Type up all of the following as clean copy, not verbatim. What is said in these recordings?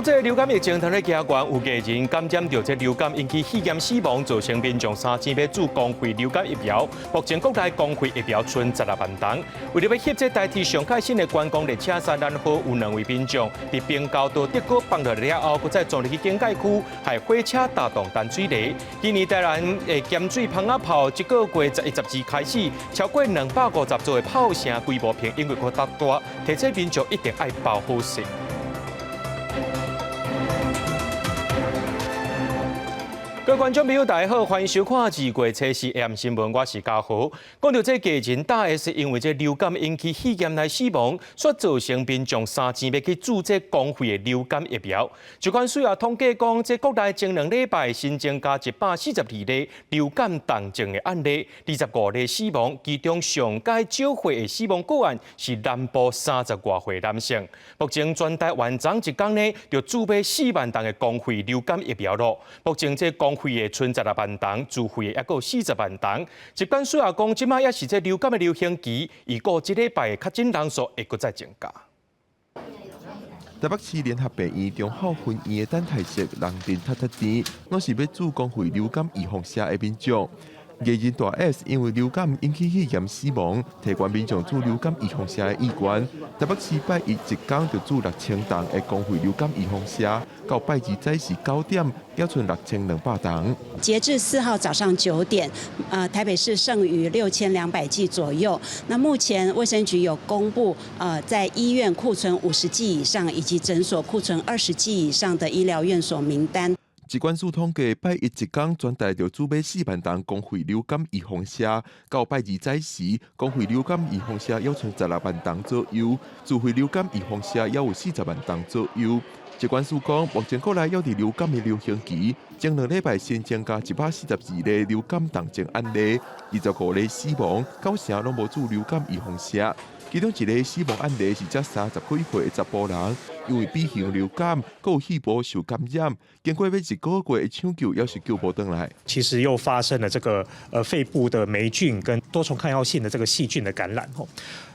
这流感疫情同咧加悬，有个人感染到这流感引起肺炎死亡，造成民众3千要注公费流感疫苗。目前国内公费疫苗剩16万筒。为了要协助代替上海新的观光列车三然后有2位民众伫冰交到德国放落了后，佮再撞入去警戒区，害火车打动淡水堤。今年台南的咸水蜂仔炮，一个月11、12开始，超过250座的炮声规模平，因为过大，提醒民众一定要保护性。各位观众朋友，大家好，欢迎收看2月7日 AM 新闻，我是嘉豪。讲到这个人大 S 因为这流感引起肺炎来死亡，所造成民众3千要去注这公费的流感疫苗。就管需要统计讲，这国内前2礼拜新增加142例流感重症的案例，25例死亡，其中上届少岁的死亡个案是南部30多岁男性。目前全台完整一天呢，就注买4万筒的公费流感疫苗咯。目前这公费的存16万筒，自费的还有40万筒。疾管署也讲，即马也是这流感的流行期，预估这礼拜的确诊人数会搁再增加。台北市联合病院中校分院的等待室人阵踢踢长，拢是要注公费流感预防车的民众。艺人大 S 因为流感引起肺炎死亡，提悬民众注流感预防车的意愿。台北市拜一一天就注6000筒的公费流感预防车，到拜二早时9点，还剩6200筒。截至4号早上9点，台北市剩余6200剂左右。那目前卫生局有公布，在医院库存50剂以上，以及诊所库存20剂以上的医疗院所名单。疾管署统计，拜一一天全台就主买4万筒公费流感预防车，到拜二早时，公费流感预防车还剩16万筒左右，自费流感预防车也有40万筒左右。疾管署讲，目前国内还伫流感的流行期，前2礼拜新增加142例流感重症案例，25例死亡，9成拢无注流感预防车。其中一例死亡案例是才30几岁的查甫人，因为 B 型流感，佮有肺部受感染，经过要1个月的抢救，也是救不回来。其实又发生了这个肺部的霉菌跟多重抗药性的这个细菌的感染。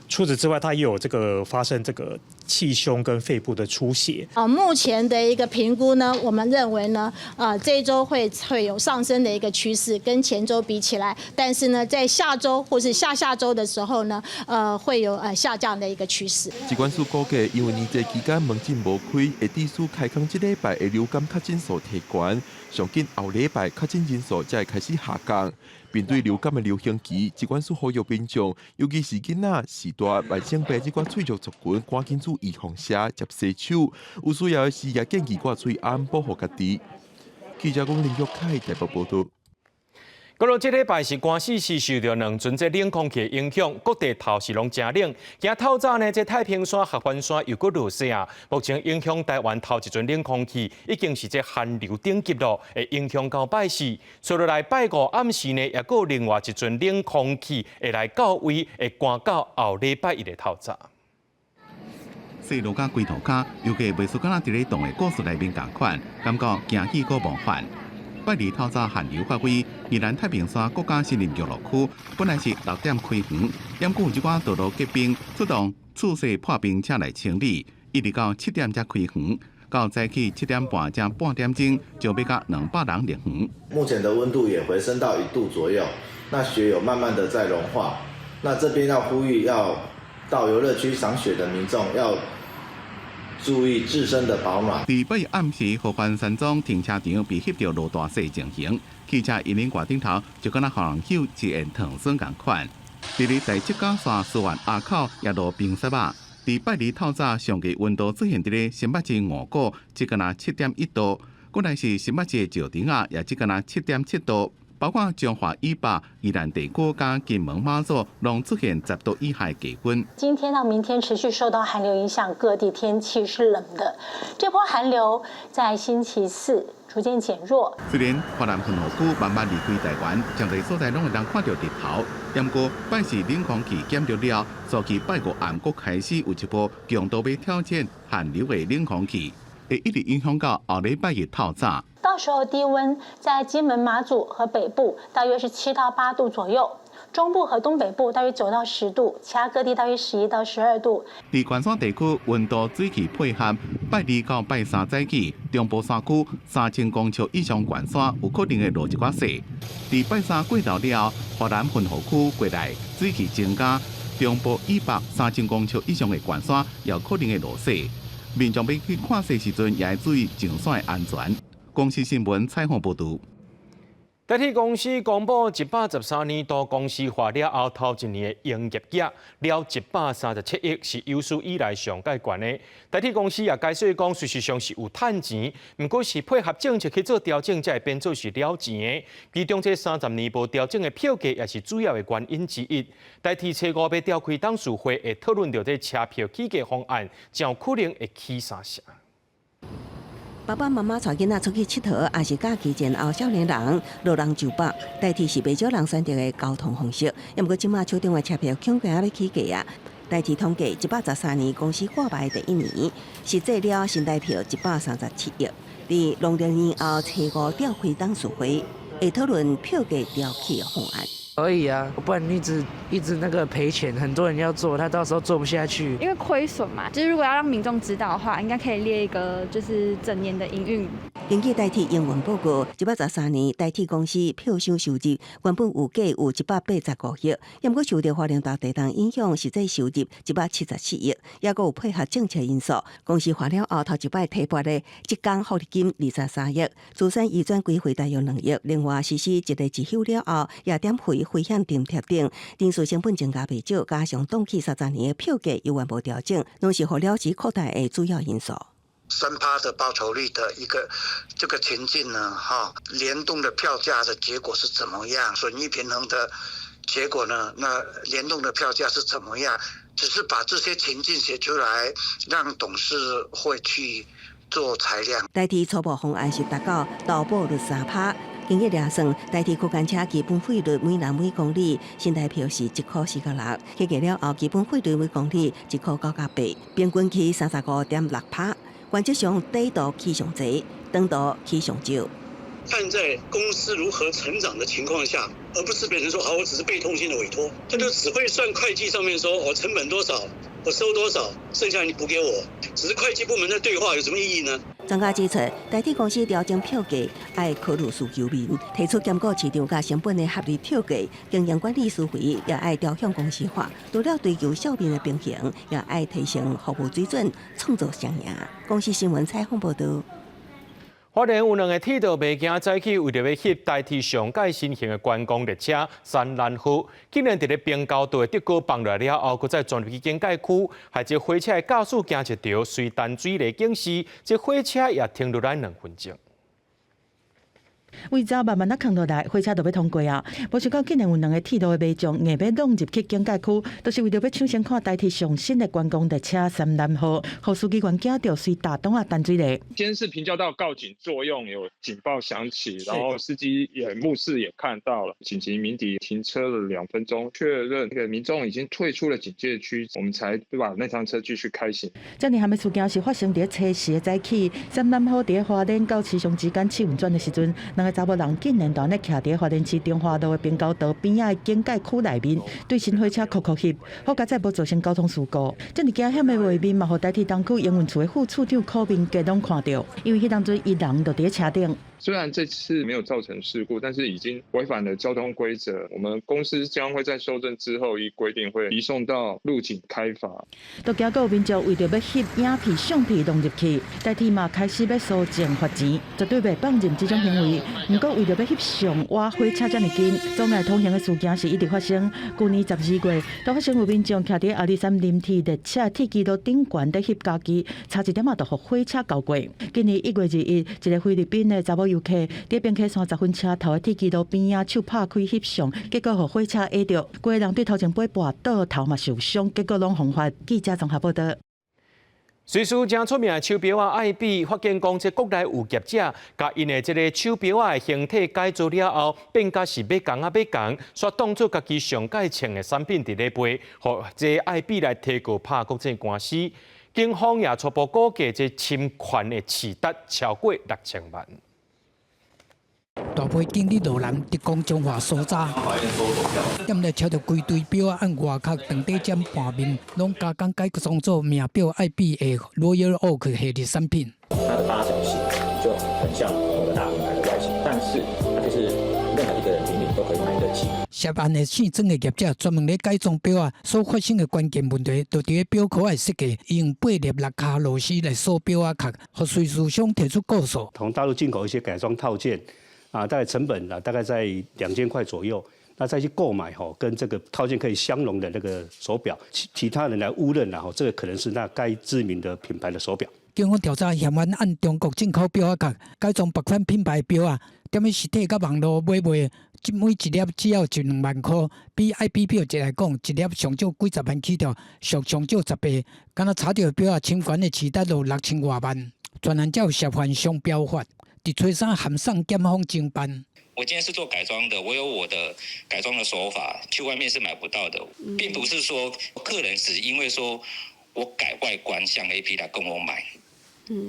除此之外，它也有这个发生这个气胸跟肺部的出血。目前的一个评估呢，我们认为呢，这一周会有上升的一个趋势，跟前周比起来，但是呢，在下周或是下下周的时候呢，会有下降的一个趋势。疾管署估计，因为年节期间门诊无开，会致使开工这礼拜的流感确诊数提悬，上紧后礼拜确诊人数才会开始下降。面对流感的流行期，疾管署呼吁民众，尤其是囡仔、时大、慢性病这款喙足族群，赶紧注预防车接洗手。有需要的时也建议挂嘴安保护家己。记者讲林玉凯台北报道。到了这礼拜是官司是受到2阵这冷空气的影响，各地头是拢真冷。今透早呢，这太平山、合欢山又搁落雪啊。目前影响台湾头一阵冷空气，已经是这寒流顶级咯，会影响到拜四。接落来拜5暗时呢，也搁另外一阵冷空气会来到位，会赶到后礼拜1的透早。细路甲龟头卡，尤其袂输敢若伫咧动的故事内面共款，感觉惊喜搁梦幻。拜二透早寒流发挥，宜兰太平山国家森林游乐区本来是6点开园，因故有一寡道路结冰，出动厝势破冰车来清理，一直到7点才开园。到早起7点半至半点钟，就要甲200人入园。目前的温度也回升到1度左右，那雪有慢慢的在融化。那这边要呼吁要到游乐区赏雪的民众要注意自身的保暖。伫8月暗时，合欢山庄停车场被翕到落大雪情形，汽车引领挂顶头就敢若互人嗅一烟糖霜共款。伫咧第7甲线思源埡口也落冰雪啊。伫拜二透早，上个温度出现伫咧新北市五股，只敢若7.1度；过来是新北市的石碇啊，也只敢若7.7度。包括彰化以北、宜兰地区加金门马祖，拢出现10度以下低温。今天到明天持续受到寒流影响，各地天气是冷的。这波寒流在星期4逐渐减弱。虽然华南喷雨区慢慢离开台湾，将在所在拢会当看到日头，不过拜四冷空气减弱了，所以拜5暗国开始有一波强度要挑战寒流的冷空气，会一直影响到后礼拜日透早。到时候低温在金门、马祖和北部大约是7到8度左右。中部和东北部大约9到10度，其他各地大约11到12度。在关山地区，温度水汽配合，拜2到拜3早起，中部山区3000公尺以上关山有可能会落一寡雪。在拜3过头了，华南分河区过来水汽增加，中部以北3000公尺以上的关山也有可能会落雪。民众要去看雪时阵，也要注意上山的安全。公司新闻采访报道。台铁公司公布113年度公司化了后头一年的营业额了137亿，是有史以来上界悬的。台铁公司也解释讲，事实上是有趁钱，不过是配合政策去做调整，才会变做是了钱的。其中这30年无调整的票价，也是主要的原因之一。台铁初5要召开董事会，会讨论到这车票起价方案，才有可能会起3成。爸爸妈妈带囡仔出去佚佗，也是假期前后少年人路人就饱。台铁是袂少人选择的交通方式，也毋过即马手中的车票恐惊咧起价啊！台铁统计113年公司挂牌第一年，实际了新台票137亿。伫农历年后初5召开董事会，会讨论票价调起的方案。可以啊，不然一直那个赔钱，很多人要做，他到时候做不下去。因为亏损嘛，就是如果要让民众知道的话，应该可以列一个就是整年的营运。根据台铁营运报告，113年台铁公司票箱收入原本有价有185亿，也毋过受到花莲大地震影响，实际收入177亿，也阁有配合政策因素，公司化了后头一摆提拨的职工福利金23亿，资产移转归回大约2亿，另外实施一个支休了后，也点回危险津贴等，人事成本增加袂少，加上当期30年的票价又完无调整，拢是互了息扩大的主要因素。3%的报酬率的一个这个情境呢，联动的票价的结果是怎么样？损益平衡的结果呢？那联动的票价是怎么样？只是把这些情境写出来，让董事会去做裁量。台铁初步方案是达到投保率3%。经过量算，台铁区间车基本费率每人每公里新台票是1.46块，起价了后基本费率每公里1.98，平均起35.6%。原则上低度起上济，长度起上少。看在公司如何成长的情况下，而不是变成说好，我只是被动性的委托，他就只会算会计上面说我成本多少，我收多少，剩下你补给我，只是会计部门的对话有什么意义呢？专家指出，台铁公司调整票价，要考虑需求面，提出兼顾市场甲成本的合理票价，经营管理思维也要调向公司化，除了追求效面的平衡，也要提升服务水准，创造双赢。公司新闻采访报道。花莲有2个铁道未行早起，为了要翕台铁上届新型的观光列车山兰号，竟然伫咧平交道的德高放落了后，搁再转入去经界区，害这火车的驾驶行一条随淡水嚟警示，这火车也停落来2分钟。为早慢慢扛落来，火车就要通过啊！无想到竟然有2个铁路的民众硬要弄入去警界区，都是为了要抢先看台铁上新的观光列车山兰号，后司机员惊到随大东啊淡水嘞。监视平交道告警作用，有警报响起，然后司机也目视也看到了，紧急鸣笛停车了2分钟，确认这个民众已经退出了警戒区，我们才把那趟车继续开行。这年还的事件是发生在初4的早起，山兰号在花莲到市乡之间试运转的时阵，2个查某人竟然在咧徛伫花莲市中华路的平交道边仔的警戒区内面，对新火车酷翕，好佳在无造成交通事故。这么惊险的画面嘛，互台铁东区营运处的副处长柯明家拢看到，因为迄当阵伊人就伫车顶。虽然这次没有造成事故，但是已经违反了交通规则。我们公司将会在修正之后，依规定会移送到路警开罚。都惊有民众为着要翕影片、相片弄入去，台铁嘛开始要收证罚钱，绝对袂放任这种行为。不过为着要翕相，挖火车这么近，阻碍通行的事件是一直发生。去年12月，都发生有民众徛伫阿里山林铁列车铁轨道顶悬在翕家己，差一点就互火车交过。今年1月2日，一个菲律宾的查某游客伫并客30分车头的铁轨道边仔手拍开翕相，结果互火车压着，几个人对头前背跋倒，头嘛受伤，结果拢红发。记者综合报道。瑞士正出名的手表爱彼发现讲，这国内有业者甲因的这个手表的形体改造了后，变甲是要工煞当作家己上届穿的产品伫咧卖，互这爱彼来提告拍国际官司。警方也初步估计，这侵权的市值超过6000万。大批警力路人直攻中华所在，点来超着规堆表啊，按外壳长底尖盘面，拢加工改装做名表爱必的 Royal Oak 系列产品。它的八角形就很像某个大品牌的外形，但是它就是任何一个人平民都可以买得起。涉案的姓曾的业者专门咧改装表啊，所发生的关键问题，就伫表壳的设计用8粒六卡螺丝来锁表啊壳，和水事商提出告诉。从大陆进口一些改装套件，大概成本大概在2000块左右。那再去购买跟这个套件可以相容的那个手表，其他人来误认这个可能是那该知名的品牌的手表。警方调查嫌犯按中国进口表啊壳改装别款品牌表啊，踮咧实体甲网络买卖，每一粒只要1-2万块。比 IP 表来讲，一粒上少几十万起跳，上少10倍。敢若查到表啊，侵权的起达到6000多万。专案照涉犯商标法，伫吹山函上检方侦办。我今天是做改装的，我有我的改装的手法，去外面是买不到的，并不是说客人只因为说我改外观像 AP 来跟我买。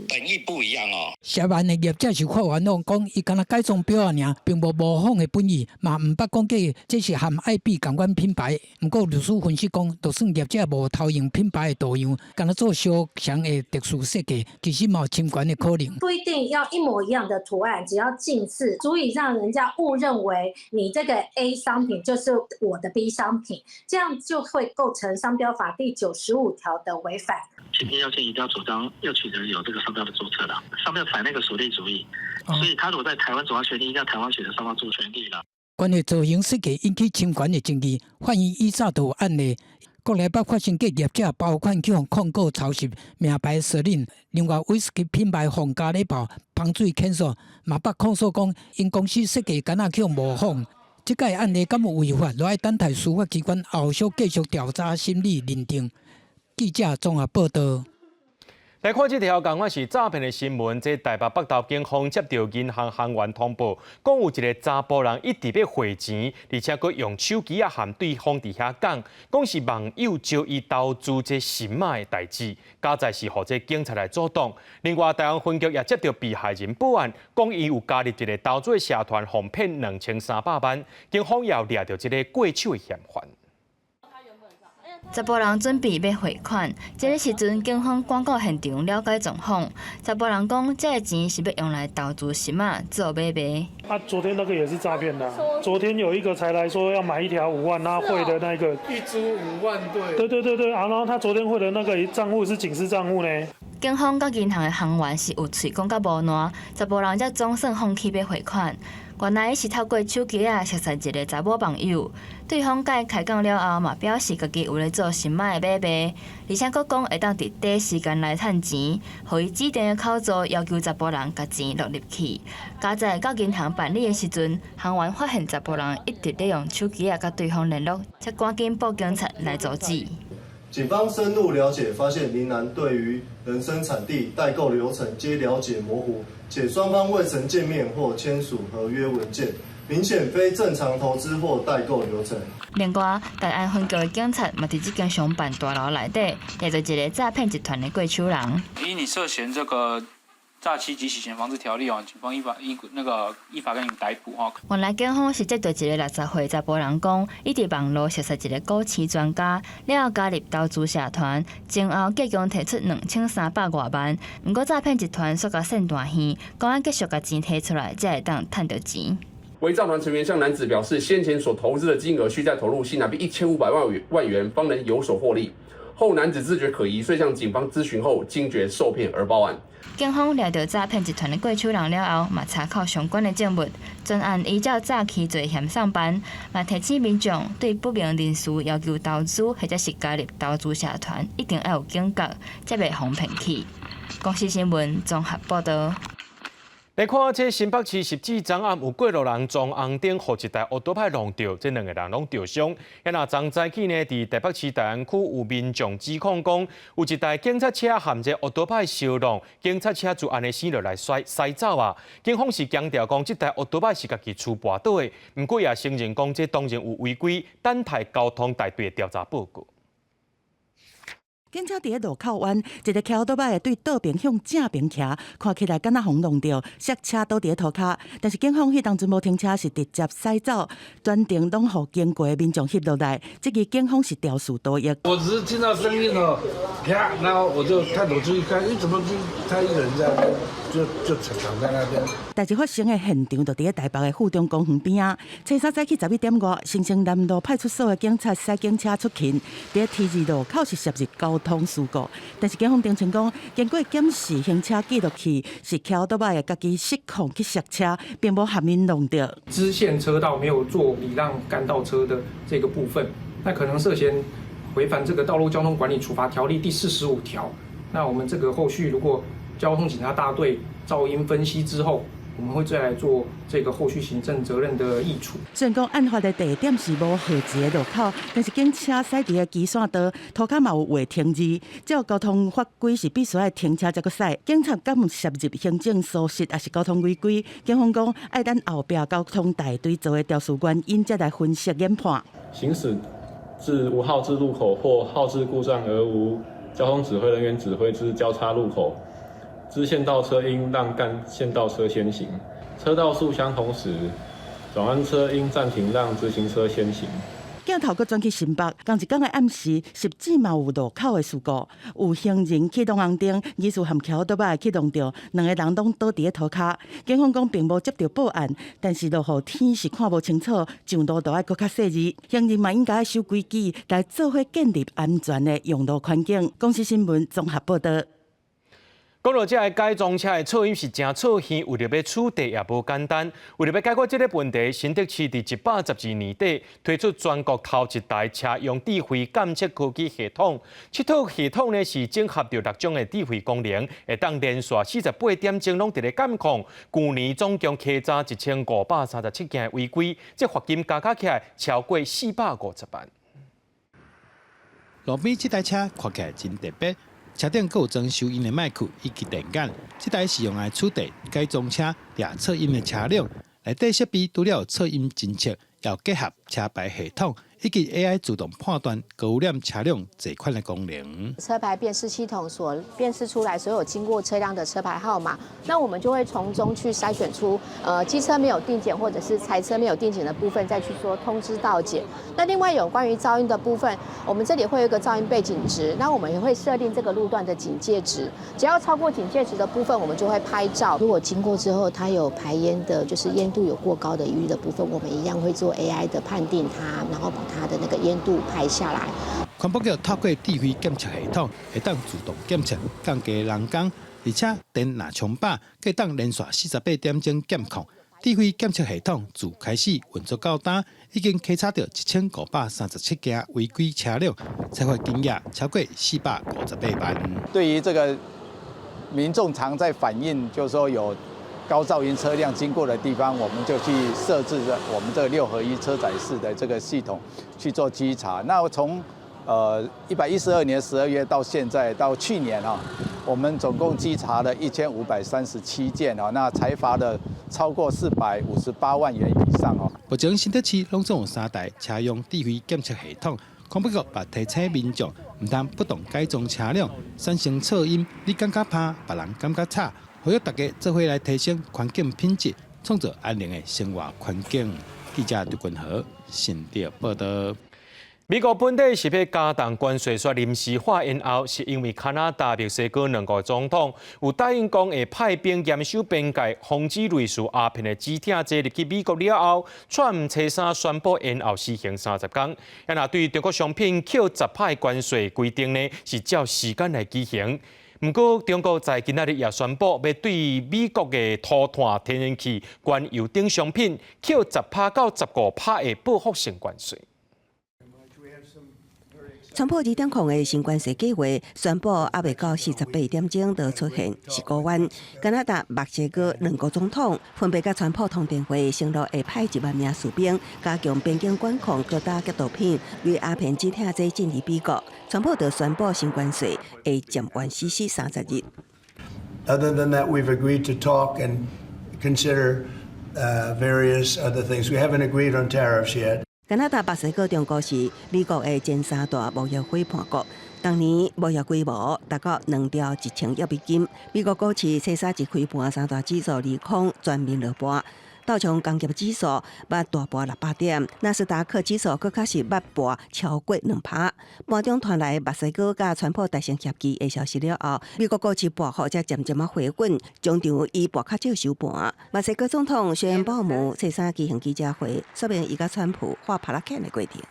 本意不一样哦。涉案的业者是发言讲，伊敢若改装表啊尔，并无模仿的本意，嘛毋捌讲这是含爱必同款品牌。不过律师分析讲，就算业者无偷用品牌的图样，敢若做小强的特殊设计，其实嘛有侵权的可能。不一定要一模一样的图案，只要近似，足以让人家误认为你这个 A 商品就是我的 B 商品，这样就会构成商标法第95条的违反。前面要件一定要主张要取得有这个商标的注册的，商标采那个属地主义，所以他如果在台湾主要权利，一定要台湾取得商标注权利了。关于造型设计引起侵权的争议，法院依照图案例，国内北发生嘅业者包括去互控告抄袭名牌舌令，另外威士忌品牌皇家礼炮芳水牵索，嘛捌控诉讲因公司设计敢若去模仿。这个案例敢有违法，就要等待司法机关后续继续调查审理认定。记者综合报道。来看这条同样是诈骗的新闻，这台北北投警方接到银行行员通报，讲有一个查甫人一直要汇钱，而且佮用手机和对方伫遐讲是网友招伊投资这新马的代志，加在是互这警察来阻挡。另外，台湾分局也接到被害人报案，讲伊有加入一个投资社团，哄骗2300万，警方也掠到一个过手的嫌犯。查甫人准备要汇款，这个时阵警方赶到现场了解状况。查甫人讲，这个钱是要用来投资什么做买卖。昨天那个也是诈骗的。昨天有一个才来说要买一条5万，他汇的那个一株5万对。对，然后他昨天汇的那个账户是警示账户呢。警方甲银行的行员是有喙讲甲无烂，查甫人才总算放弃要汇款。原来伊是透过手机熟识一个查某朋友，对方甲伊开讲了后，嘛表示家己有咧做新买的买卖，而且佫讲会当伫第一时间来趁钱，互伊指定的口座要求查甫人甲钱落入去。加在到银行办理的时阵，行员发现查甫人一直咧用手机甲对方联络，才赶紧报警察来阻止。警方深入了解，发现林男对于人生产地、代购流程皆了解模糊，且双方未曾见面或签署合约文件，明显非正常投资或代购流程。另外，大安分局的警察嘛，伫这间商办大楼内底，也做一个诈骗集团的过手人。以你涉嫌这个诈欺及洗钱防治条例警方依法跟你逮捕原来警方是接到一个60岁查甫人讲，伊伫网络熟识一个股市专家，了后加入投资社团，前后计共提出2300多万。不过诈骗集团煞甲线大线，讲要继续甲钱提出来，才会当赚到钱。伪造团成员向男子表示，先前所投资的金额需再投入新台币1500万元，方能有所获利。后男子自觉可疑，遂向警方咨询后，惊觉受骗而报案。警方掠到诈骗集团的过手人了后，嘛查扣相关的证物，专案依照诈欺罪嫌上班，嘛提醒民众对不明人士要求投资或者是加入投资社团，一定要有警觉，才袂互骗去。公视新闻综合报道。来看这新北市10指昨暗有过路人撞红灯，互一台奥多派撞到，这2个人拢受伤。也那昨早起呢，伫台北市大安区有民众指控讲，有一台警察车含这奥多派相撞，警察车就安尼驶落来驶走啊。警方是强调讲，这台奥多派是家己厝跋倒的，不过也承认讲，这当然有违规，等待交通大队调查报告。警车伫咧路口弯，一个骑倒摆对倒边向正边骑，看起来敢若轰弄着，刹车倒伫咧涂骹。但是警方迄当阵无停车，是直接驶走，专程拢互经过的民众翕落来。这个警方是调数多役。我只是听到声音哦，啪，然后我就探头出去看，怎么就他一个人在那边，就躺在那边。代志发生的现场就伫咧台北的富中公园边啊。青山早起11点外，新生南路派出所的警察驶警车出勤，伫咧 T2路口是涉入交通事故。但是警方澄清讲，经过检视行车记录器，是骑倒摆的家己失控去刹车，并无含引弄着。支线车道没有做礼让干道车的这个部分，那可能涉嫌违反这个道路交通管理处罚条例第45条。那我们这个后续如果交通警察大队噪音分析之后，我们会再来做这个后续行政责任的议处。虽然讲案发的地点是无号志的路口，但是警车驶伫个基线道，涂骹嘛有画停字。照交通法规是必须要停车才阁驶。警察敢有涉入行政疏失，还是交通违规？警方讲爱等后壁交通大队做的调查员因才来分析研判。行驶至无号志路口或号志故障而无交通指挥人员指挥之交叉路口。支线道车应让干线道车先行，车道数相同时，转弯车应暂停让直行车先行。镜头阁转去新北，同一天的暗时，10指嘛有路口的事故，有行人启动红灯，疑似含桥倒摆启动着，两个人拢倒伫咧涂骹。警方讲并无接到报案，但是落雨天是看无清楚，上路都要搁较细致。行人嘛应该守规矩，来做伙建立安全的用路环境。公司新闻综合报道。讲到这个改装车的噪音是真噪耳，为了要取缔也无简单。为了要解决这个问题，新北市伫112年底推出全国头一台车用智慧监测科技系统。这套系统呢是整合着6种的智慧功能，会当连续48点钟拢伫咧监控。去年总共稽查1537件违规，这罚金加起来超过450万。路边这台车看起来真特别。车顶还有装收音的麦克以及电杆，这台是用来取缔改装车掠噪音的车辆。内底设备除了有噪音侦测，也有结合车牌系统以及 AI 自动判断高污染车辆这款的功能。车牌辨识系统所辨识出来所有经过车辆的车牌号码，那我们就会从中去筛选出机车没有定检或者是财车没有定检的部分，再去做通知到检。那另外有关于噪音的部分，我们这里会有一个噪音背景值，那我们也会设定这个路段的警戒值，只要超过警戒值的部分，我们就会拍照。如果经过之后它有排烟的，就是烟度有过高的疑虑的部分，我们一样会做 AI 的判定它，然后把它的那个烟度拍下来。环保局透过智慧检测系统，会当自动检测降低人工，而且电若充饱，可以当连续48点钟监控。智慧检测系统自开始运作到今，已经稽查到1537件违规车辆，采罚金额超过458万。对于这个民众常在反映，就是说有高噪音车辆经过的地方，我们就去设置我们这个6合1车载式的这个系统去做稽查。那从112年12月到现在到去年啊，我们总共稽查了1537件啊，那裁罚的超过458万元以上哦。目前新北市拢总有3台车用智慧检测系统，环保局也提醒民众，唔通不当改装车辆，产生噪音，你感觉怕，别人感觉差，呼吁大家做伙来提升环境品质，创造安宁的生活环境。记者刘君和新北报道。美国本地是要加重关税说临时化因后，是因为加拿大、墨西哥2个总统有答应讲会派兵严守边界，防止类似鸦片的机艇坐入去美国了后，川初3宣布延后施行30天。那对中国商品扣10%的关税规定呢，是照时间来举行。不过，中国在今仔日也宣布，要对美国的涂炭天然气、原油等商品扣10%到15%的报复性关税。川普2点控的新关税计划宣布，还未到48点钟就出现事故湾。加拿大、墨西哥2个总统分别甲川普通电话，承诺会派1万名士兵加强边境管控，各打击毒品与鸦片机艇坐进入美国。川普就宣布新关税会暂缓实施30日。Other than that, we've agreed to talk and consider various other things. We haven't agreed on tariffs yet. 加拿大墨西哥中国是美国的前3大贸易伙伴国。当年贸易规模达到2兆1000亿美金，美国股市车沙一开盘3大指数利空全面落盘。道琼工业指数捌大盘600点，纳斯达克指数佫较是捌盘超过2%。盘中传来墨西哥甲川普达成协议的消息了后，美国股市大幅才渐渐回稳，中场以盘较少收盘。墨西哥总统宣布姆初3举行记者会，说明伊甲川普画帕拉坎的规定。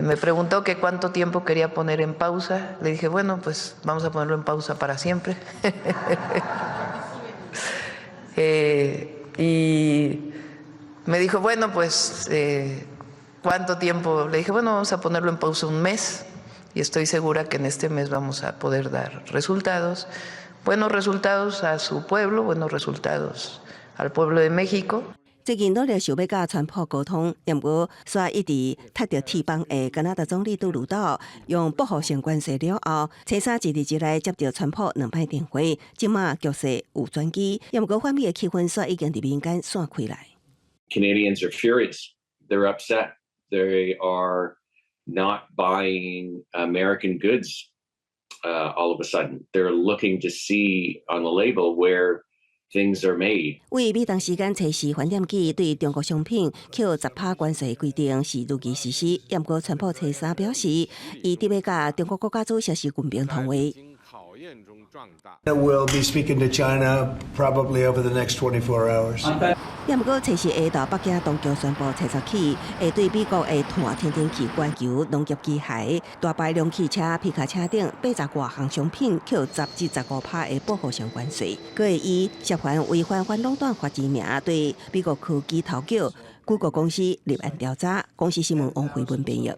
Me preguntó que cuánto tiempo quería poner en pausa. Le dije, bueno, pues vamos a ponerlo en pausa para siempre. Y me dijo, bueno, pues, ¿cuánto tiempo? Le dije, bueno, vamos a ponerlo en pausa 1 mes. Y estoy segura que en este mes vamos a poder dar resultados. Buenos resultados a su pueblo, buenos resultados al pueblo de México. 最近努力想要甲川普沟通，不过煞一直踢到铁板的加拿大总理杜鲁道，用报复性关系了后，初3一日来接到川普2摆电话，即马局势有转机，不过反面的气氛煞已經伫民間散開來。Canadians are furious. They're upset. They are not buying American goods all of a sudden. They're looking to see on the label where things are made. 为美东时间初4饭店起对中国商品扣10%关税规定是如期实施，不过川普初3表示，伊特别甲中国国家主席习近平通话。We'll be speaking to China probably over the next 24 hours. 不过初4下昼，北京当局宣布初10起会对美国的碳天然气罐球、农业机械、大排量汽车、皮卡车等80多项商品扣10至15%的报复性关税，佮会以涉嫌违反反垄断法之名对美国科技头角谷歌公司立案调查。公司新闻王慧文编译。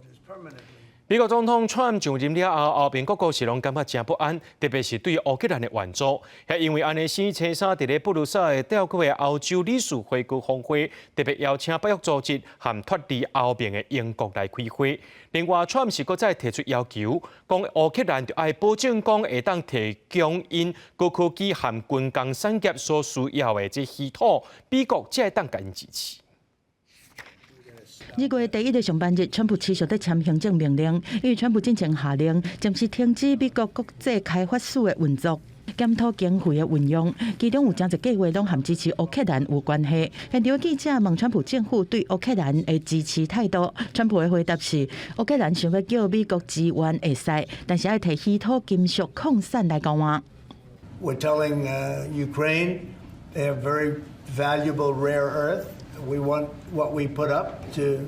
美国总统川普上任了后，后边各国是拢感觉真不安，特别是对乌克兰的援助，也因为安尼先初3伫咧布鲁塞尔召开的欧洲理事会阁峰会，特别邀请北约组织和脱离后边的英国来开会。另外，川普是搁再提出要求，讲乌克兰就要保证讲会当提供因高科技和军工产业所需要的这稀土，美国才会当甲因支持。2月第1日上班日，川普持续在签行政命令，因为川普进前下令暂时停止美国国际开发署的运作，检讨经费的运用，其中有真侪计划拢和支持乌克兰有关系。现场记者问川普政府对乌克兰的支持态度，川普的回答是：乌克兰想要叫美国支援会使，但是要提稀土金属矿产来交换。We're telling Ukraine they have very valuable rare earth. We want what we put up to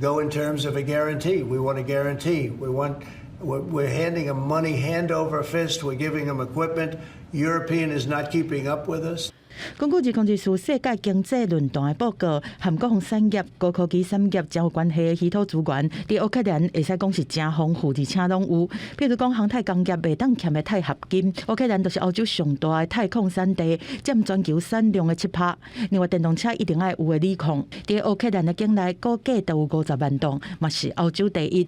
go in terms of a guarantee. We want a guarantee. We're handing them money hand over fist. We're giving them equipment. European is not keeping up with us. 根据控制署世界经济论坛的报告，和各项产业、高科技产业真有关系的稀土资源，伫乌克兰会使讲是真丰富，而且拢有。比如讲航太工业袂当欠的钛合金，乌克兰就是欧洲上大的钛矿产地，占全球产量的7%。另外，电动车一定要有的锂矿，伫乌克兰的境内估计都有50万吨，嘛是欧洲第1。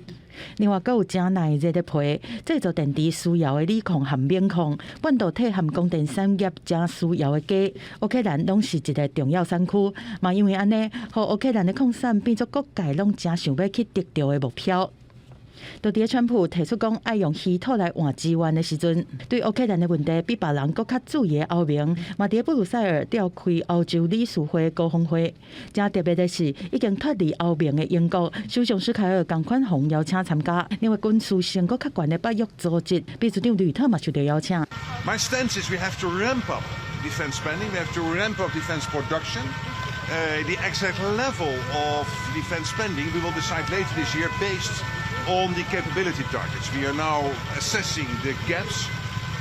另外，还有真耐热的皮，制作电池需要的锂矿和锰矿，半导体和供电产业真需要的镉，乌克兰拢是一个重要产区。嘛，因为安尼，互乌克兰的矿产变作各界拢真想要去得到的目标。就伫川普提出讲爱用稀土来换资源的时阵，对乌克兰的问题比别人更较注意的后面，嘛伫布鲁塞尔召开欧洲理事会高峰会。正特别的是，已经脱离欧盟的英国首相施凯尔同款奉邀请参加。另外，军事性更较悬的北约组织秘书长吕特嘛受到邀请。My stance is we have to ramp up defense spending. We have to ramp up defense production. The exact level of defense spending we will decide later this year based on the capability targets. We are now assessing the gaps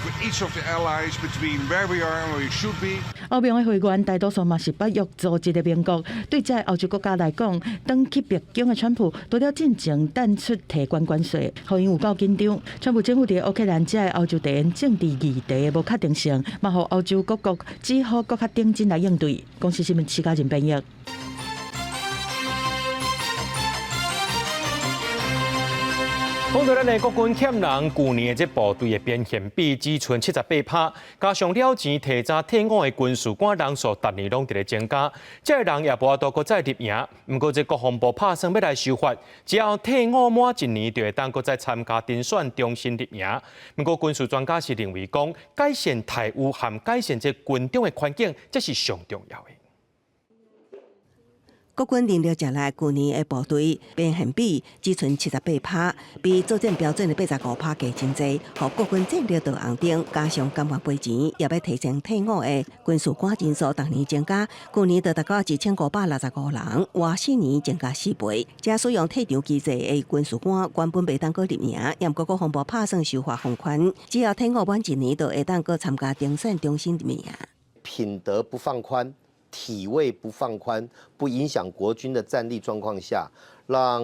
for each of the allies between where we are and where we should be. 欧盟的会员大多数嘛是北约组织的盟国，对这欧洲国家来讲，当去北京的川普除了进前淡出提关税，互因有够紧张。川普政府伫乌克兰这欧洲地缘政治议题的无确定性，嘛互欧洲各国只好更较顶真来应对。公司新闻徐家仁编译。讲到咱的国军欠人，去年的这部队的表现比只剩78%，加上了钱提早退伍的军事官人数，逐年拢伫咧增加，这人也无法度搁再入营。不过这国防部拍算要来修法，只要退伍满1年，就会当搁再参加遴选，重新入营。不过军事专家是认为讲，改善台务和改善这军中的环境，这是上重要的。国军连续下来，去年的部队表现比只剩78%，比作战标准的85%加真侪，互国军战略导红灯，加上甘愿赔钱，也要提升退伍的军事官人数，逐年增加。去年就达到1565人，活4年增加4倍。加使用退场机制的军事官原本袂当搁入营，但国防部拍算修法放宽，只要退伍满1年，就会当搁参加遴选，重新入营。品德不放宽。体位不放宽，不影响国军的战力状况下，让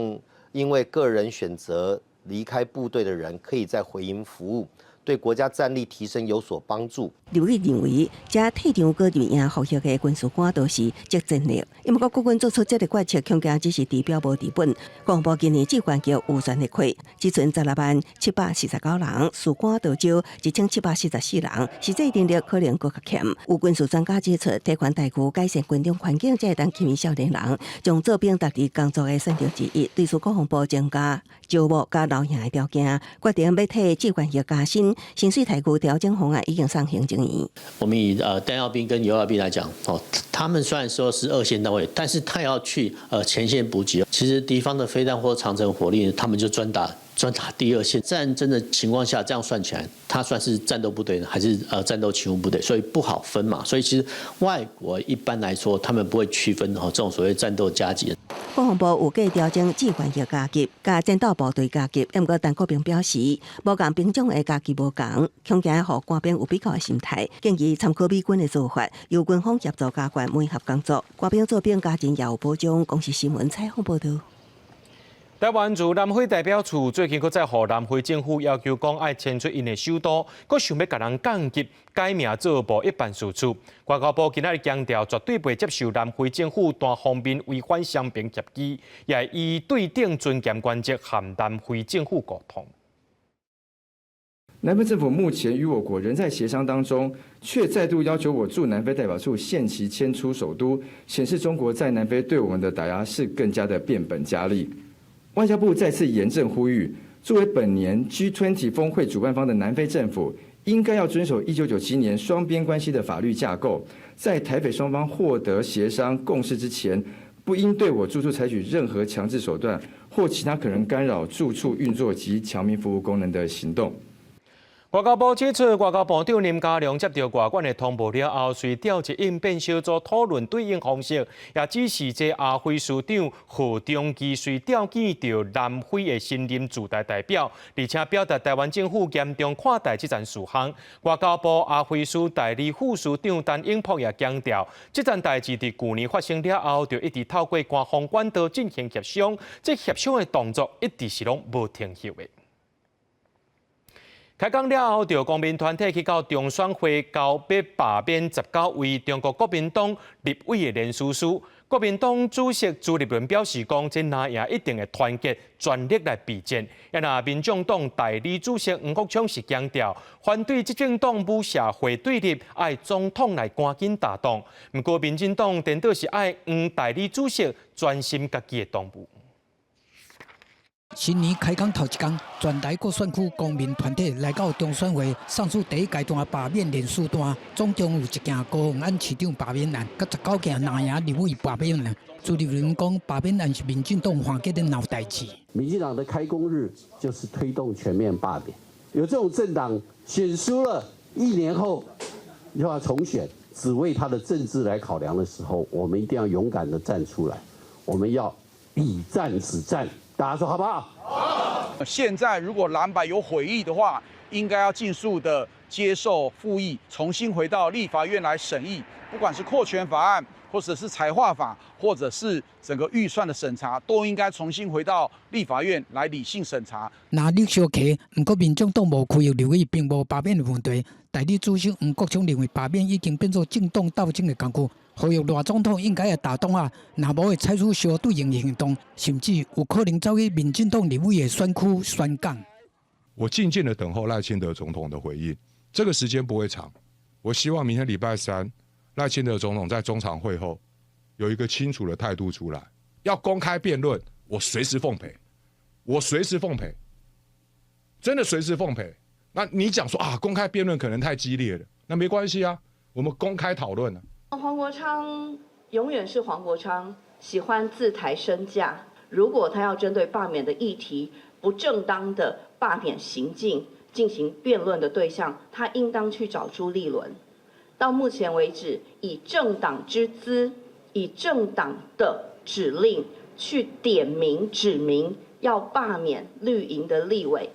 因为个人选择离开部队的人可以在回营服务，对国家战力提升有所帮助。刘毅认为，这退场搁入营服役的军事官都是极战力，因为国军做出这个决策，恐惊只是治标无治本。国防部今年机关局预算的亏，只存16,749人，士官就少1,744人，实际能力可能搁较欠。有军事专家指出，提悬待遇、改善军中环境，才会当吸引少年人将做兵达至工作的选择之一。对此，国防部增加招募加留营的条件，决定要替机关局加薪，薪水待遇调整方案已经上行政院。我们以弹药兵跟油药兵来讲，他们虽然说是2线单位，但是他要去前线补给。其实敌方的飞弹或长程火力，他们就专打第2线。战争的情况下，这样算起来，他算是战斗部队呢，还是战斗勤务部队？所以不好分嘛。所以其实外国一般来说，他们不会区分这种所谓战斗加级。国防部有计调整机关局加级，甲战斗部队加级。不过陈国平表示，无共兵种的加级无共，恐惊互官兵有比较的心态，建议参考美军的做法，由军方协助加强配合工作。官兵做兵家庭也有保障。公视新闻采访报道。台湾驻南非代表处最近搁再互南非政府要求讲，爱迁出因的首都，搁想要甲人降级，改名做部一办事处。外交部今仔日强调，绝对袂接受南非政府单方面违反双边协议，也以对等尊严原则和南非政府沟通。南非政府目前与我国仍在协商当中，却再度要求我驻南非代表处限期迁出首都，显示中国在南非对我们的打压是更加的变本加厉。外交部再次严正呼吁，作为本年 G20 峰会主办方的南非政府，应该要遵守1997年双边关系的法律架构，在台北双方获得协商共识之前，不应对我住处采取任何强制手段或其他可能干扰住处运作及侨民服务功能的行动。外交部指出，外交部长林佳龙接到外管的通报了后，随调集应变小组讨论对应方式，也指示这亚非署长何中基随调见到南非的新任驻台代表，而且表达台湾政府严重看待这件事项。外交部亚非署代理副署长陈永波也强调，这件代志伫去年发生了后，就一直透过官方管道进行协商，这协商的动作一直是拢无停歇的。开讲了后，就公民团体去到中选会交要罢免19位中国国民党立委的连书书。国民党主席朱立伦表示讲，这拿赢一定会团结全力来备战。也那民众党代理主席黄国昌是强调，反对执政党与社会对立，爱总统来赶紧打动。不过，民进党颠倒是爱代理主席专心家己的党务。新年开讲头一天，全台各选区公民团体来到中选会，上诉第一阶段罢免连署单，总共有1件高虹安市长罢免案，甲19件南营立委罢免案。朱立伦讲，罢免案是民进党犯下的老代志。民进党的开工日就是推动全面罢免，有这种政党选输了，1年后又要重选，只为他的政治来考量的时候，我们一定要勇敢的站出来，我们要以战止战。大家说好不好？好。现在如果蓝白有悔意的话，应该要尽速的接受复议，重新回到立法院来审议，不管是扩权法案，或者是财划法，或者是整个预算的审查，都应该重新回到立法院来理性审查。那立小客，不过民众党无开有留意，并无罢免的问题。代理主席黄国昌认为罢免已经变作政党斗争的工具。呼吁赖总统应该要打动啊，若无会采取相对应行动，甚至有可能走去民进党立委的选区宣讲。我静静的等候赖清德总统的回应，这个时间不会长。我希望明天礼拜3，赖清德总统在中常会后有一个清楚的态度出来，要公开辩论，我随时奉陪，我随时奉陪，真的随时奉陪。那你讲说啊，公开辩论可能太激烈了，那没关系啊，我们公开讨论啊。黄国昌永远是黄国昌，喜欢自抬身价。如果他要针对罢免的议题，不正当的罢免行径进行辩论的对象，他应当去找朱立伦。到目前为止，以政党之资，以政党的指令去点名指明要罢免绿营的立委，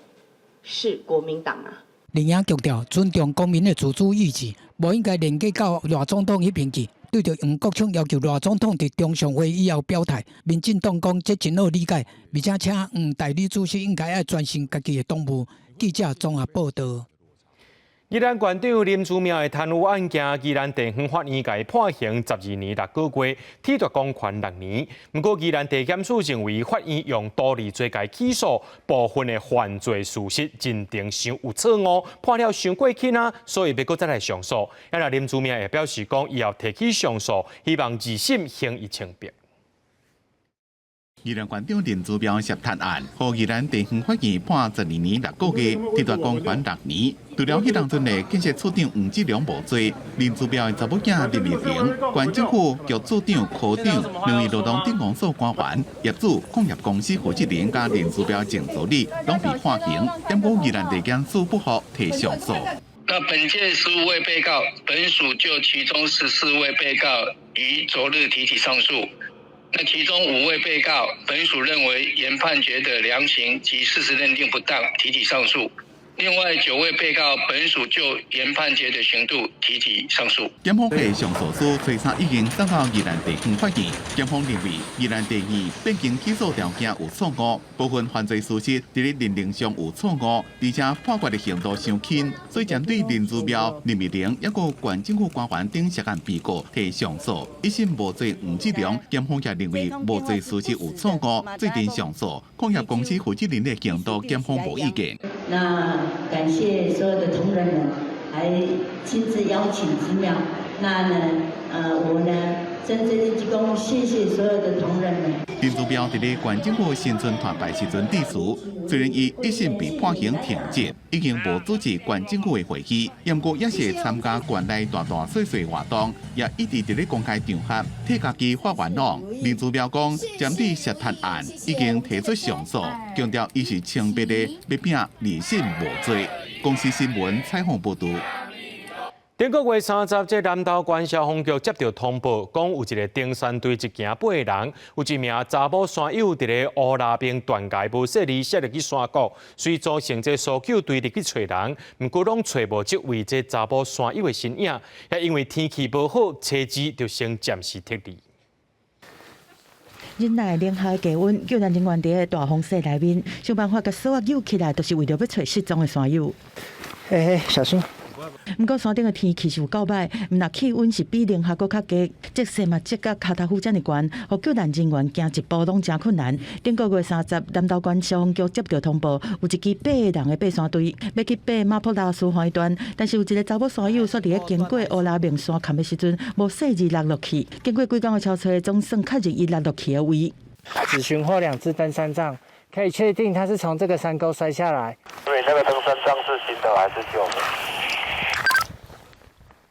是国民党啊。林英强调尊重公民的自主意志，无应该连接到赖总统迄边去。对着杨国昌要求赖总统伫中常会以后表态，民进党讲这真好理解，而且请代理主席应该要专心家己的党务。记者综合报道。宜兰县长林祖苗的贪污案件，宜兰地方法院改判刑12年6个月，体罚公权6年。不过，宜兰地检署认为法院用道理罪改起诉部分的犯罪事实认定伤有错误，判了伤过轻啊，所以要搁再来上诉。然后林祖苗也表示讲，以后提起上诉，希望二审刑以清白。宜兰县长林祖苗涉贪案，和宜兰地方法院判12年6个月，体罚公权6年。除了迄当阵的建设处长黄志良无罪，林祖苗的查某囝林美玲、县政府局处长、科长两位劳动顶公所官员、业主、工业公司负责人甲林祖苗净助理，拢被判刑。检过宜兰地检署不服提上诉。那本届15位被告，本署就其中14位被告于昨日提起上诉。那其中5位被告，本署认为原判决的量刑及事实认定不当，提起上诉。另外9位被告，本署就原判决的刑度提起上诉。检方的上诉书催查已经送到宜兰地方法院。检方认为宜兰地院毕竟起诉条件有错误，部分犯罪事实伫咧认定上有错误，而且判决的刑度伤轻，所以针对林祖苗、林美玲抑个县政府官员等涉案被告提上诉。一审无罪黄志良，检方也认为无罪事实有错误，最终上诉。工业公司负责人的刑度，检方无意见。那感谢所有的同仁们，还亲自邀请祖苗。那呢，我呢，真的讲谢谢所有的同仁们。林祖苗伫咧县政府新村团拜时阵致辞，虽然伊一审被判刑停职，已经无主持县政府的会议，不过也是参加县内大小小活动，也一直伫咧公开场合替家己发言论。林祖苗讲，针对涉贪案已经提出上诉，强调伊是清白的，要拼二审无罪。公司新闻采访报道。顶个月30日，南投县消防局接到通报，讲有一个登山队一行8个人，有一名查某山友伫咧乌拉冰断崖无说离摔入去山谷，虽造成这搜救队入去找人，不过拢找无这位这查某山友的身影，也因为天气无好，车子就先暂时撤离。忍耐零下低温，救援人员伫大风雪内面想办法甲所有救起来，就是为着要找失踪的山友。嘿，小心。不过山顶的天气是有够歹，若气温是比零下搁较低，积雪嘛积甲脚头夫遮尔悬，互救援人员行一步拢真困难。顶个月30，南投县消防局接到通报，有一支8个人的爬山队要去爬马坡拉斯环段，但是有一个查某山友说，伫咧经过乌拉明山坎的时阵，无细日落落去。经过几工的超车，总算确认伊落落去的位。只寻获2只登山杖，可以确定他是从这个山沟摔下来。对，那个登山杖是新的还是旧的？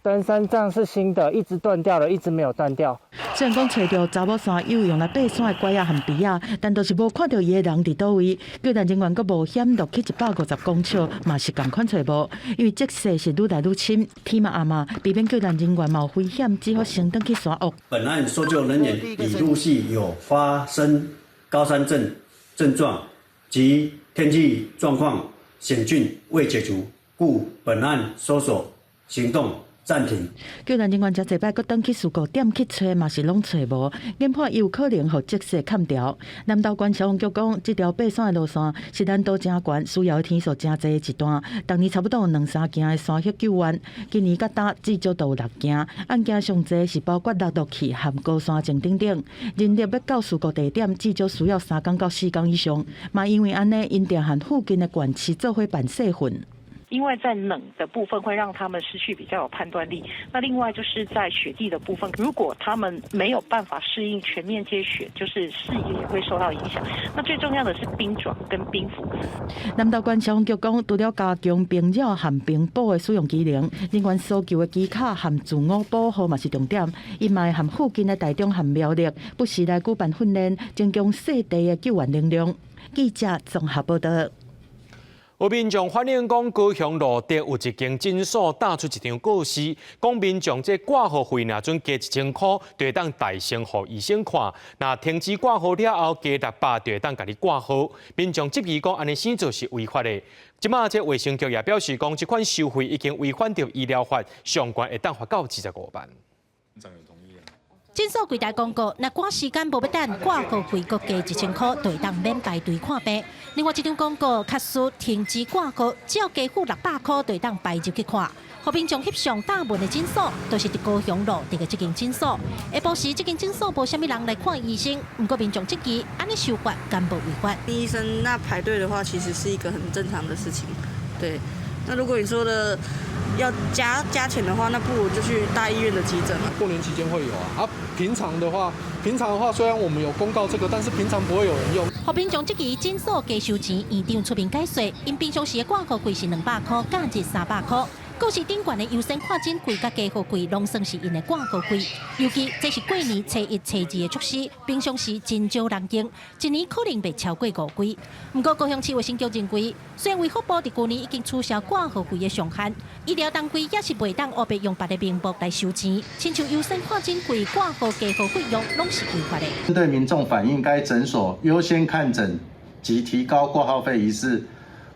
登山杖是新的，一直断掉了，一直没有断掉。虽然讲找到查某山友用来爬山的拐仔和鼻仔，但都是无看到伊的人伫倒位。救援人员阁冒险落去150公尺，嘛是共款找无，因为积雪是愈来愈深，天嘛暗嘛，避免救援人员冒危险，只好先登去山屋。本案搜救人员已陆续有发生高山症状及天气状况险峻未解除，故本案搜索行动暂停。救援人员才一摆，搁登去事故点去找，嘛是拢找无，研判伊有可能互即时砍掉。南投县消防局讲，这条爬山的路线是难度真悬，需要的天数真济一段。当年差不多有2-3件的山穴救援，今年甲打至少都有6件。案件上济是包括落器和高山症等等。人力要到事故地点，至少需要3天到4天以上。嘛因为安尼，因定和附近的县市做伙办细训。因为在冷的部分会让他们失去比较有判断力。那另外就是在雪地的部分，如果他们没有办法适应全面接雪，就是视野也会受到影响。那最重要的是冰爪跟冰斧。南投县消防局讲，除了加强冰扰和冰保的使用机能，人员搜救的机卡和自我保护嘛是重点。因嘛和附近的台中和苗栗不时来举办训练，增强细地的救援能量。记者综合报道。有民众反映讲，高雄路德有一间诊所打出一张告示，讲民众这挂号费若准加1000块，就会当代先予医生看。那停止挂号了后，加600就会当甲你挂号。民众质疑讲，安尼生做是违法的。即马这卫生局也表示讲，这款收费已经违反着医疗法，相关会当罚到25万。诊所柜台公告，若赶时间无要等，挂号费各加1000块，就会当免排队看病。另外一张广告，确实停止挂号，只要加付600块，就会当排入去看。和民众翕相大门的诊所，都是伫高雄路这间诊所。下晡时，这间诊所无虾米人来看医生，不过民众质疑，安尼收法敢无违法？医生那排队的话，其实是一个很正常的事情。对，那如果你说的要加钱的话，那不如就去大医院的急诊了。过年期间会有啊，平常的话虽然我们有公告这个，但是平常不会有人用。和民众质疑诊所加收钱，院长出面解说，因平常时的挂号费是200块，加至300块。告示顶悬的优先看诊费甲加号费，拢算是因的挂号费。尤其这是过年初1、初2的促施，平常时真少人用，一年可能袂超过5柜。不过高雄市卫生局认为，虽然卫福部伫去年已经取消挂号费的上限，医疗单位也是袂当黑白用别的名目来收钱，亲像优先看诊费、挂号加号费用，拢是违法的。针对民众反映该诊所优先看诊及提高挂号费一事，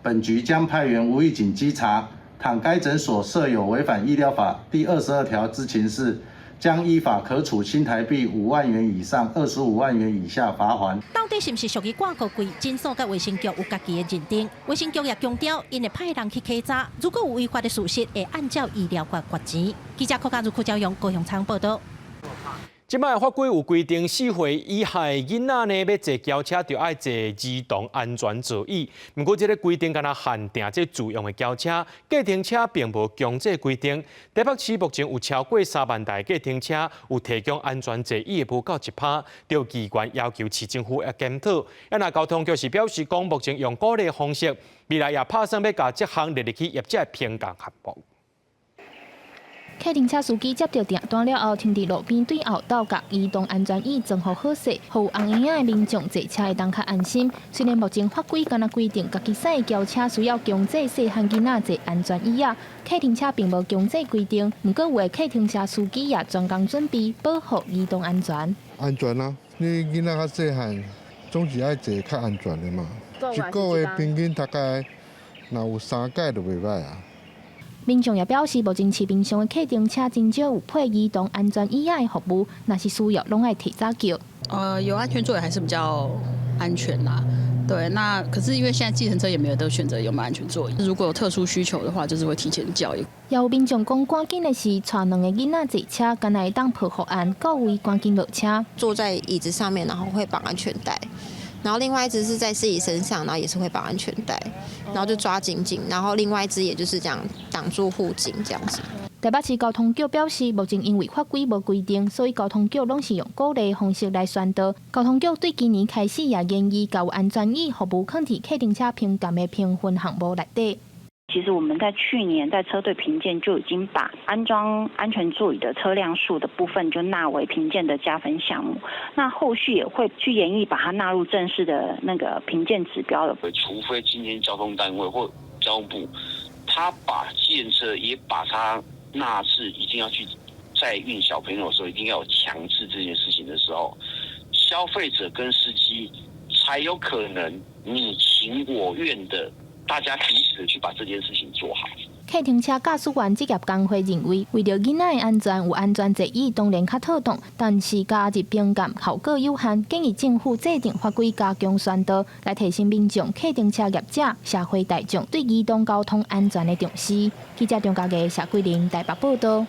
本局将派员无预警稽查。倘该诊所设有违反医疗法第22条之情事，将依法可处新台币5万元以上25万元以下罚锾。到底是不是属于挂号费？诊所甲卫生局有家己的认定。卫生局也强调，因会派人去稽查，如果有违法的事实，会按照医疗法罚钱。记者柯家如柯昭阳高雄场报道。即摆法规有规定，4岁以下囡仔呢要坐轿车，就要坐儿童安全座椅。不过，这个规定敢若限定这自用的轿车，计程车并无强制规定。台北市目前有超过3万台计程车有提供安全座椅的无到1%，着机关要求市政府要检讨。那交通局是表示讲，目前用鼓励的方式，未来也打算要甲这项列入去业界评价项目。客停车司机接到订单了后，停伫路边对后道甲移动安全椅装好好势，互有红眼的民众坐车会当较安心。虽然目前法规敢若规定，家己驶的轿车需要强制细汉囡仔坐安全椅啊，客停车并无强制规定。不过有的客停车司机也专工准备保护移动安全。安全啊！你囡仔较细汉，总是爱坐较安全的嘛。一个月平均大概若有3届就袂歹啊。民众也表示，目前市面上的客停车真少有配移动安全椅的服务，若是需要，拢爱提早叫。有安全座椅还是比较安全啦。对，那可是因为现在计程车也没有得选择有没有安全座椅，如果有特殊需求的话，就是会提前叫。也有民众讲，赶紧的是带2个囡仔坐车，敢若会当保护安，各位赶紧落车。坐在椅子上面，然后会绑安全带。然后另外一只是在自己身上，然后也是会绑安全带，然后就抓紧紧，然后另外一只也就是这样挡住护颈这样子。台北市交通局表示，目前因为法规无规定，所以交通局拢是用鼓励方式来宣导。交通局对今年开始也建议，甲有安全椅服务放伫客停车评鉴的评分项目内底。其实我们在去年在车队评鉴就已经把安装安全座椅的车辆数的部分就纳为评鉴的加分项目。那后续也会去研议把它纳入正式的那个评鉴指标了。除非今天交通单位或交通部，他把计程车也把它纳至一定要去载运小朋友的时候，一定要有强制这件事情的时候，消费者跟司机才有可能你情我愿的。大家彼此的去把这件事情做好。客停车驾驶员职业工会认为，为了囡仔的安全，有安全座椅当然较妥当，但是加入冰感效果有限，建议政府制定法规加强宣导，来提升民众、客停车业者、社会大众对移动交通安全的重视。记者张家嘅谢桂玲台北报道。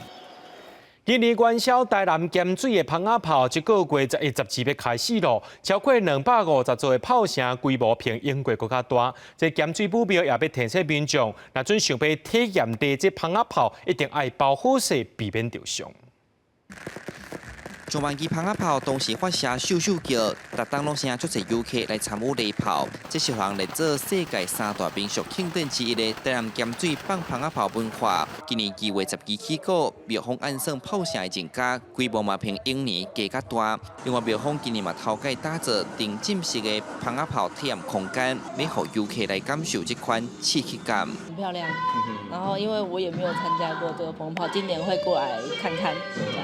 今年元宵台南咸水的蜂仔炮，这个月11、12要开始咯。超过250座的炮声，规模比英国更加大。这咸水目标也要提醒民众，若准想要体验的这蜂仔炮，一定要包好势，避免受伤。上万支蜂仔炮同时发射咻咻叫，逐当拢声足侪游客来参与礼炮。这是项来做世界3大民俗庆典之一的台南咸水放蜂仔炮文化。今年2月12起过，庙方按算炮声的增加，规模嘛比往年加较大。另外，庙方今年嘛头改打造定制式的蜂仔炮体验空间，要互游客来感受这款刺激感。很漂亮，然后因为我也没有参加过这个蜂炮，今年会过来看看。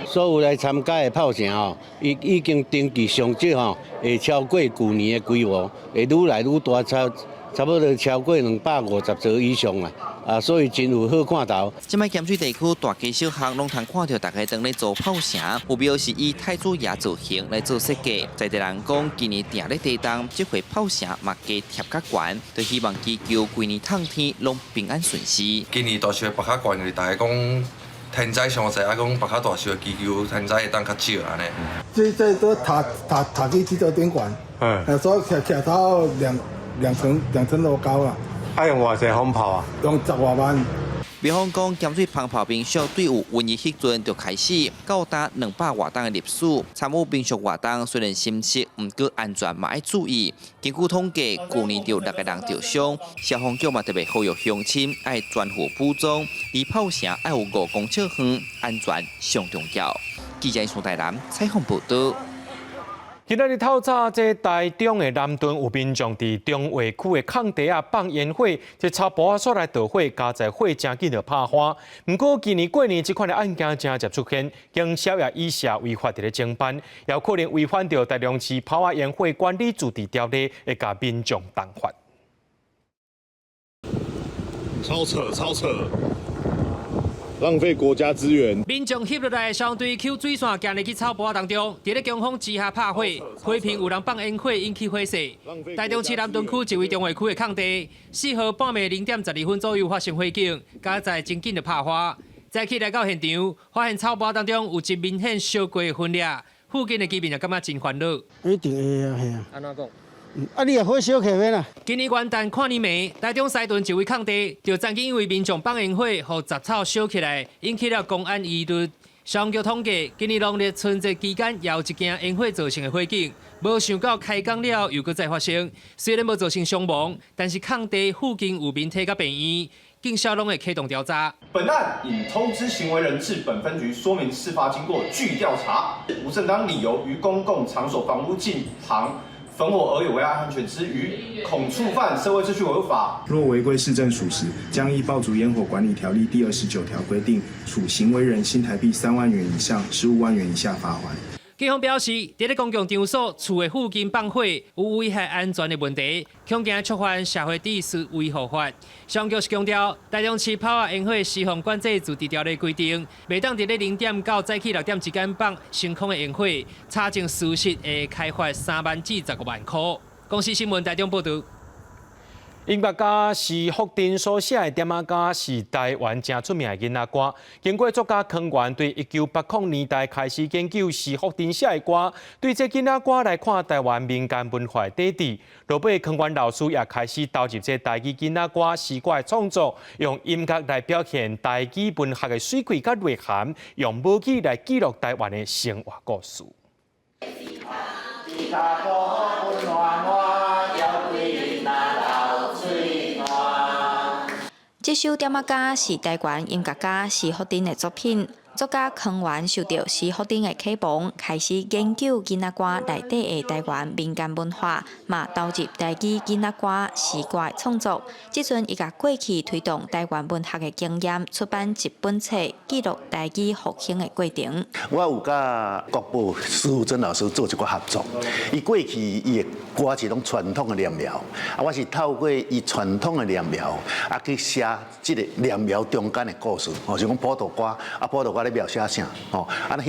所有来参加的炮声吼，已经登记上少吼，会超过去年的规模，会愈来愈大，差不多超过250座以上啦。所以真有好看头。即摆咸水地区大街小巷拢通看到大家当咧做炮声，目标是以太子爷造型来做设计。在地人讲，今年定咧地动，这回炮声嘛加贴较悬，就希望祈求规年冬天拢平安顺遂。今年大小拔较悬，就是大家讲天灾上侪，啊讲拔较大小，祈求天灾会当较少安尼。这都塔基基座顶悬，所以徛到两层楼高啦。用偌济风炮啊？用10多万。庙方讲，咸水蜂炮民俗对有瘟疫迄阵就开始，到达200多档的历史。参与民俗活动虽然新式，毋过安全嘛要注意。根据统计，去年就6个人受伤。消防局嘛特别呼吁乡亲爱专户补装，而炮声爱有5公尺远，安全上重要。记者宋台南采访报道。今日透早，这台中的南屯有民众伫中华区的空地放烟火，这草坡所来导火，加在火真紧就拍花。不过今年过年这款的案件真接出现，警消也以下违法伫咧侦办，也有可能违反到台中市炮仔烟火管理驻地条例，会甲民众同罚。超扯！浪费国家资源。民众翕落来的相对 Q 水线行入去草坡当中，伫咧强风之下拍火，火拼有人放烟火引起火势。台中市南屯区一位中华区的空地，4号半暝0点12分左右发生火警，加在真紧就拍花。早起来到现场，发现草坡当中有一明显烧过的分裂，附近的居民也感觉真烦恼。一定会啊，系啊。安怎讲？你也火烧起来啦！今年元旦看年暝，台中西屯一位空地就曾经因为民众放烟火，互杂草烧起来，引起了公安疑虑。消局统计，今年农历春节期间也有一件烟火造成的火警，无想到开工了又搁再发生。虽然无造成伤亡，但是空地附近有民体甲病院，警消拢会启动调查。本案已通知行为人至本分局说明事发经过，据调查，无正当理由于公共场所房屋近旁焚火而有危害安全之余，恐触犯社会秩序维护法。若违规事证属实，将依《爆竹烟火管理条例》第29条规定，处行为人新台币3万元以上15万元以下罚锾。警方表示，伫咧公共场所、厝的附近放火有危害安全的问题，恐惊触犯社会秩序维护法。消局是强调，台中市炮仔烟火施放管制驻地条例规定，袂当伫咧0点到早起6点之间放升空的烟火，查证事实会开罚3万至15万块。公司新闻台中报道。音乐家是福鼎所写的点仔歌，是台湾正出名的囡仔歌。经过作家康源对1980年代开始研究是福鼎写的歌，对这囡仔歌来看台湾民间文化的底底。落尾康源老师也开始投入这台语囡仔歌诗歌的创作，用音乐来表现台语文学的水气甲内涵，用舞曲来记录台湾的生活故事。这首点仔歌是台湾音乐家是福鼎的作品，作家康源受到施福丁的启蒙，开始研究囡仔歌内底的台湾民间文化，嘛投入台语囡仔歌诗歌的创作。即阵伊甲过去推动台湾文学的经验，出版一本册，记录台语复兴的过程。我有甲国宝施富珍老师做一个合作，伊过去伊的歌是拢传统的念谣，我是透过伊传统的念谣，去写即个念谣中间的故事，就讲普渡歌，普渡歌咧描写啥，希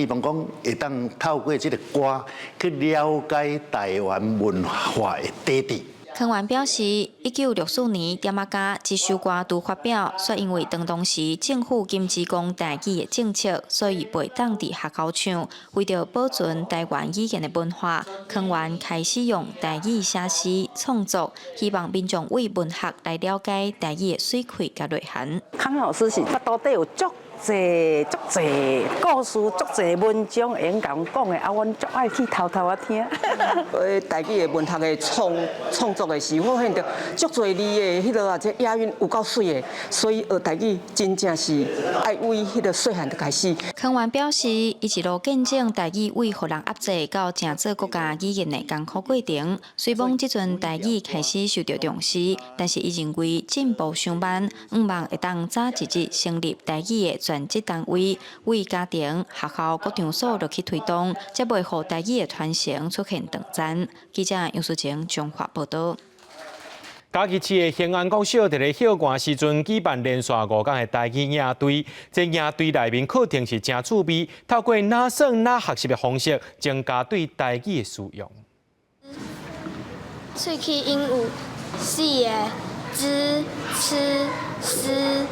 望讲会当透过即个歌去了解台湾文化的底底。康源表示，1964年点仔甲这首歌拄发表，却因为当时政府禁止讲台语的政策，所以袂当伫学校唱。为着保存台湾语言的文化，康源开始用台语写诗创作，希望民众为文学来了解台语的水气甲内涵。康老师是巴肚底有足侪故事，足侪文章会用甲阮讲的，阮足爱去偷偷听。台语的文学的创作的时候，发现着足侪字的迄落这押韵有够水的，所以学台语真正是爱为迄个细汉就开始。康源表示，伊一路见证台语为互人压制到成做国家语言的艰苦过程。虽讲即阵台语开始受到重视，但是伊认为进步尚慢，毋望会当早一日成立台语的全职单位，为家庭、学校各场所落去推动，才袂互台语的传承出现断层。记者杨淑晴综合报道。嘉义市的兴安国小伫咧休寒时阵举办连续5天的台语营队，这营队内面课程是真趣味，透过哪耍哪学习的方式，增加对台语的使用。喙齿音有4个z、吃、思、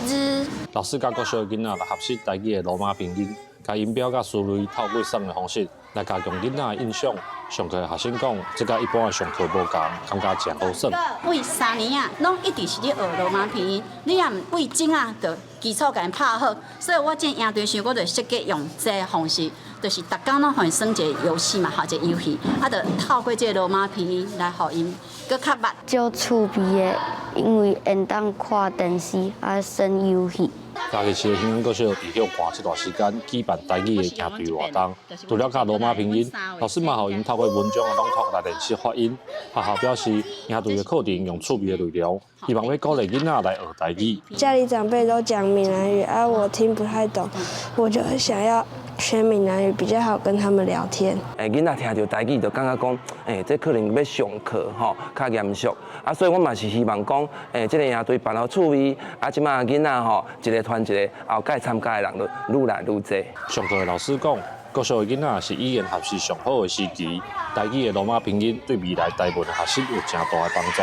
日。老师教国小囡仔来学习台语的罗马拼音，甲音标甲思维透过耍的方式来加强囡仔的印象。上课学生讲，这甲一般的上课无共，感觉真好耍。为3年啊，拢一直是咧学罗马拼音，你也毋为精啊，就基础甲因拍好。所以我这营队时，我就设计用这个方式，就是逐工拢互因耍一个游戏嘛，学一个游戏，就透过这个罗马拼音来互因搁较捌。就趣味的，因为因当看电视啊，耍游戏。嘉义市的兴安国小伫休寒这段时间举办台语的营队活动，除了教罗马拼音，老师嘛互因透过文章的朗读来练习发音。学校表示，营队的课程用趣味的内容，希望要鼓励囡仔来学台语。家里长辈都讲闽南语，我听不太懂，我就想要学闽南语，比较好跟他们聊天。囡仔听到台语就感觉讲，这可能要上课吼，较严肃。所以我嘛是希望讲，这个营队办好趣味，即马囡仔吼一个团一个，后届参加的人就愈来愈多。上课的老师讲，国小的囡仔是语言学习上好的时期，台语的罗马拼音对未来台文学习有真大的帮助，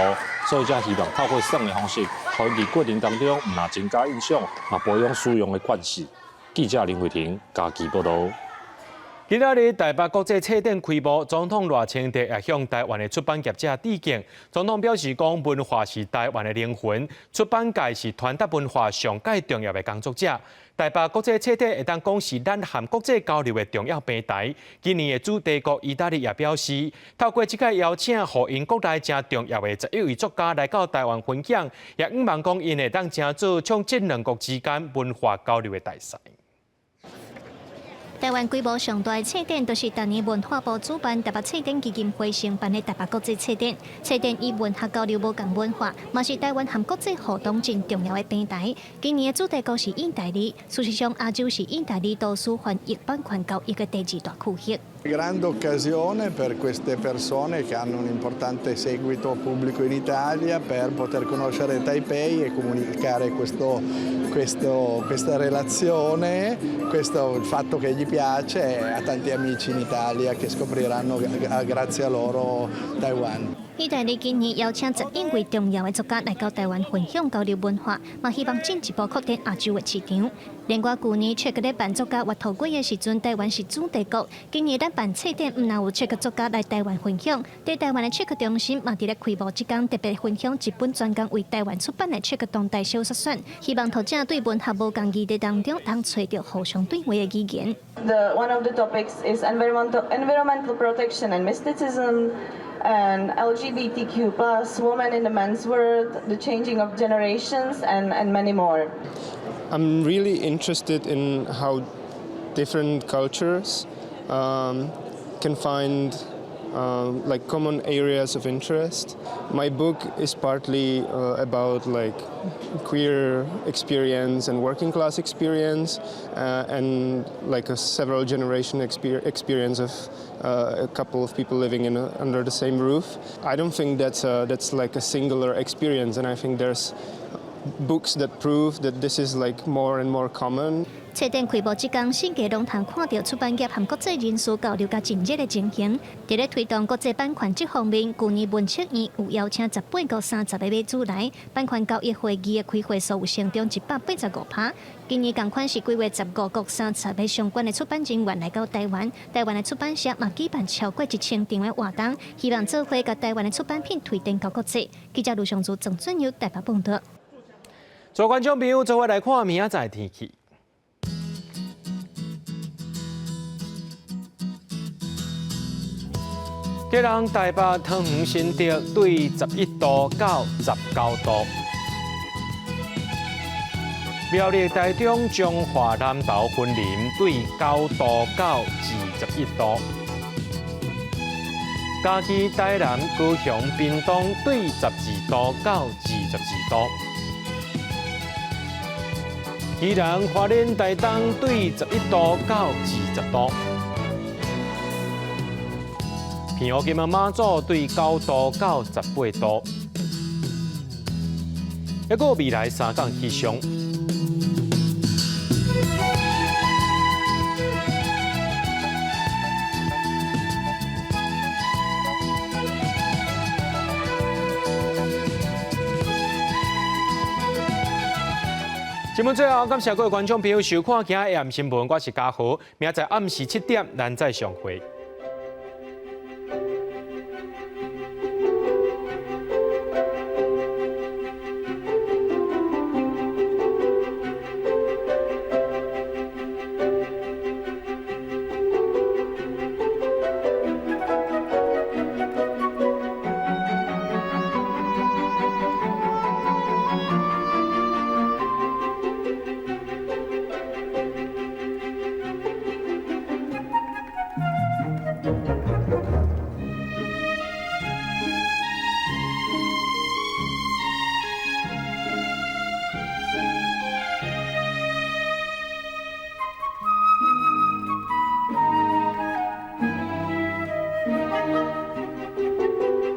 所以才希望透过耍的方式，互因伫过程当中唔但增加印象，嘛培养使用的惯习。记者林慧婷嘉义报道。今仔日台北国际册展开幕，总统赖清德也向台湾的出版业者致敬。总统表示讲，文化是台湾的灵魂，出版界是传达文化上界重要的工作者。台北国际册展会当讲是咱和国际交流的重要平台。今年的主题国意大利也表示，透过这个邀请，互因国内真重要的11位作家来到台湾分享，也希望讲因会当真做创这两国之间文化交流的大赛。台湾规模上大的册展，就是当年文化部主办台北册展基金会承办的台北国际册展。册展以文学交流无共文化，嘛是台湾和国际互动真重要的平台。今年的主题国是意大利，事实上亚洲是意大利图书翻译版权交易的第2大区域。Grande occasione per queste persone che hanno un importante seguito pubblico in Italia per poter conoscere Taipei e comunicare questa relazione, questo il fatto che gli piace a tanti amici in Italia che scopriranno grazie a loro Taiwan. 意大利今年邀请11位重要的作家来到台湾分享交流文化，嘛希望进一步扩展亚洲的市场。连我去年切克咧办作家活头季的时阵，台湾是主题国。今年咱办册展，唔但有切克作家来台湾分享，在台湾的切克中心嘛，伫咧开幕即天特别分享一本专讲为台湾出版的切克当代小说选，希望读者对文学无共议题当中，通找到互相对话的语言。One of the topics is environmental protection and mysticism. And LGBTQ+, women in the men's world, the changing of generations, and many more. I'm really interested in how different cultures can find like common areas of interest. My book is partly about like queer experience and working class experience and like a several generation experience of a couple of people living under the same roof. I don't think that's like a singular experience, and I think there's books that prove that this is like more and more common. 册展开幕即天，世界拢通看到出版业和国际人士交流甲真热的情形。伫咧推动国际版权这方面，去年文策院有邀请18到30个买主来，版权交易会议的开会数有成长185%。今年同款是几月15国30个相关的出版人员来到台湾，台湾的出版社嘛举办超过1000场的活动，希望做伙甲台湾的出版品推展到国际。记者卢尚珠、郑准佑台北报道。做观众朋友做伙来看明仔载天气。今日台北桃园新竹对11度到19度，苗栗台中彰化南投云林对9度到21度，嘉义台南高雄屏东对12度到22度，宜兰花莲台东对11度到20度。平湖金门马祖对9度到18度，一个未来3天气象。新闻最后，感谢各位观众朋友收看今日AM新闻，我是嘉豪，明仔载暗时7点咱再相会。